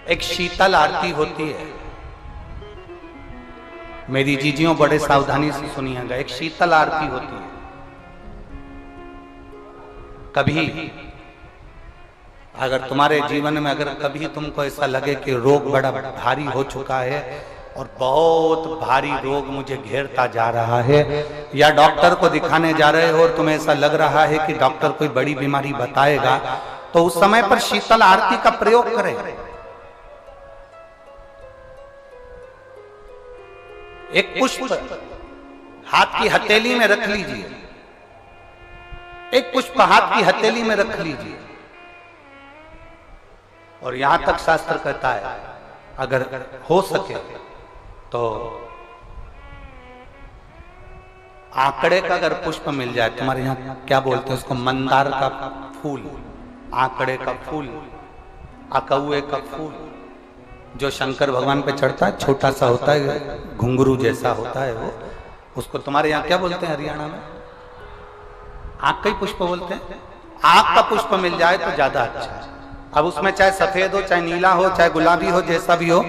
एक शीतल आरती होती है। मेरी जीजियों बड़े सावधानी से सुनिएगा, एक शीतल आरती होती है। कभी अगर तुम्हारे जीवन में अगर कभी तुमको ऐसा लगे कि रोग बड़ा भारी हो चुका है और बहुत भारी रोग मुझे घेरता जा रहा है, या डॉक्टर को दिखाने जा रहे हो और तुम्हें ऐसा लग रहा है कि डॉक्टर कोई बड़ी बीमारी बताएगा, तो उस समय पर शीतल आरती का प्रयोग करें। एक पुष्प हाथ की हथेली में रख लीजिए, एक पुष्प हाथ की हथेली में रख लीजिए, और यहां तक शास्त्र कहता है अगर हो सके तो आंकड़े का अगर पुष्प मिल जाए, तुम्हारे यहां क्या बोलते हैं उसको, मंदार का फूल, आंकड़े का फूल, अकौए का फूल, जो शंकर भगवान पे चढ़ता है, छोटा सा होता है, घुंघरू जैसा होता है वो, उसको तुम्हारे यहाँ क्या बोलते हैं हरियाणा में? आंख का ही पुष्प बोलते हैं। आंख का पुष्प मिल जाए तो ज्यादा अच्छा है। अब उसमें चाहे सफेद हो, चाहे नीला हो, चाहे गुलाबी हो, जैसा भी हो,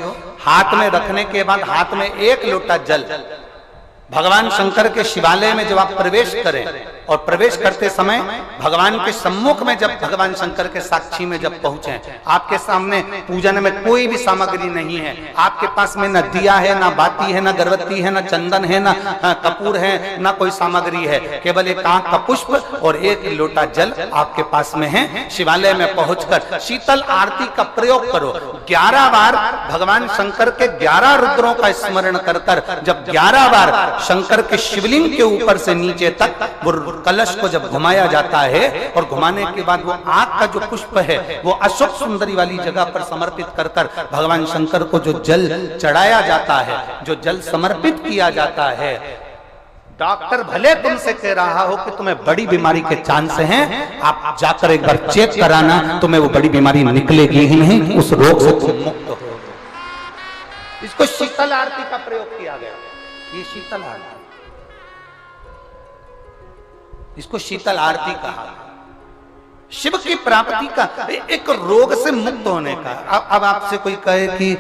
हाथ में रखने के बाद हाथ में एक लोटा जल, भगवान शंकर के शिवालय में जब आप प्रवेश करें और प्रवेश करते समय भगवान के सम्मुख में, जब भगवान शंकर के साक्षी में जब पहुंचे, आपके सामने पूजन में कोई भी सामग्री नहीं है, आपके पास में न दिया है, ना बाती है, ना गर्भवती है, ना चंदन है, ना कपूर है, ना कोई सामग्री है, केवल एक आंख का पुष्प और एक लोटा जल आपके पास में है। शिवालय में पहुंचकर शीतल आरती का प्रयोग करो। 11 बार भगवान शंकर के 11 रुद्रों का स्मरण कर कर जब 11 बार शंकर के शिवलिंग के ऊपर से नीचे तक वो कलश को जब घुमाया जाता है, और घुमाने के बाद वो आग का जो पुष्प है वो अशोक सुंदरी वाली जगह पर समर्पित कर कर भगवान शंकर को जो जल चढ़ाया जाता है, जो जल समर्पित किया जाता है, डॉक्टर भले तुमसे कह रहा हो कि तुम्हें बड़ी बीमारी के चांस हैं, आप जाकर एक बार चेक कराना, तुम्हें वो बड़ी बीमारी निकलेगी ही नहीं, उस रोग से तुम मुक्त हो। इसको शीतल आरती का प्रयोग किया गया। ये शीतल आरती, इसको शीतल आरती कहा। शिव की प्राप्ति का, एक रोग से मुक्त होने का। अब आपसे कोई कहे कि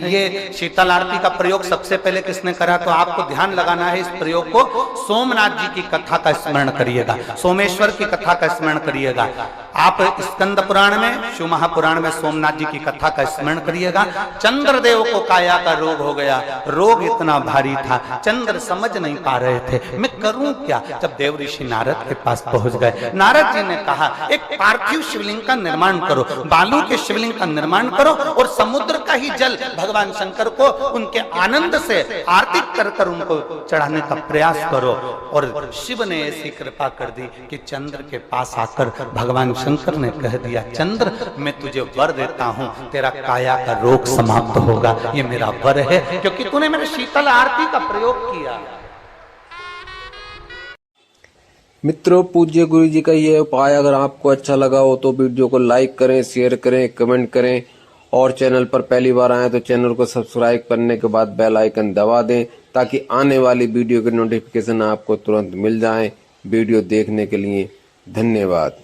ये शीतल आरती का प्रयोग सबसे पहले किसने करा, तो आपको ध्यान लगाना है इस प्रयोग को। सोमनाथ जी की कथा का स्मरण करिएगा, सोमेश्वर की कथा का स्मरण करिएगा। आप स्कंद पुराण में, शिव महापुराण में सोमनाथ जी की कथा का स्मरण करिएगा। चंद्रदेव को काया का रोग हो गया, रोग इतना भारी था, चंद्र समझ नहीं पा रहे थे मैं करूं क्या। जब देव ऋषि नारद के पास पहुंच गए, नारद जी ने कहा एक पार्थिव शिवलिंग का निर्माण करो, बालू के शिवलिंग का निर्माण करो, और समुद्र का ही जल भगवान शंकर को उनके आनंद से आरती कर कर उनको चढ़ाने का प्रयास करो। और शिव ने ऐसी कृपा कर दी कि चंद्र के पास आकर भगवान शंकर ने कह दिया, चंद्र मैं तुझे वर देता हूं, तेरा काया का रोग समाप्त होगा, ये मेरा वर है, क्योंकि तूने मेरे शीतल आरती का प्रयोग किया। मित्रों, पूज्य गुरु जी का ये उपाय अगर आपको अच्छा लगा हो तो वीडियो को लाइक करें, शेयर करें, कमेंट करें, और चैनल पर पहली बार आए तो चैनल को सब्सक्राइब करने के बाद बेल आइकन दबा दें, ताकि आने वाली वीडियो के नोटिफिकेशन आपको तुरंत मिल जाएं। वीडियो देखने के लिए धन्यवाद।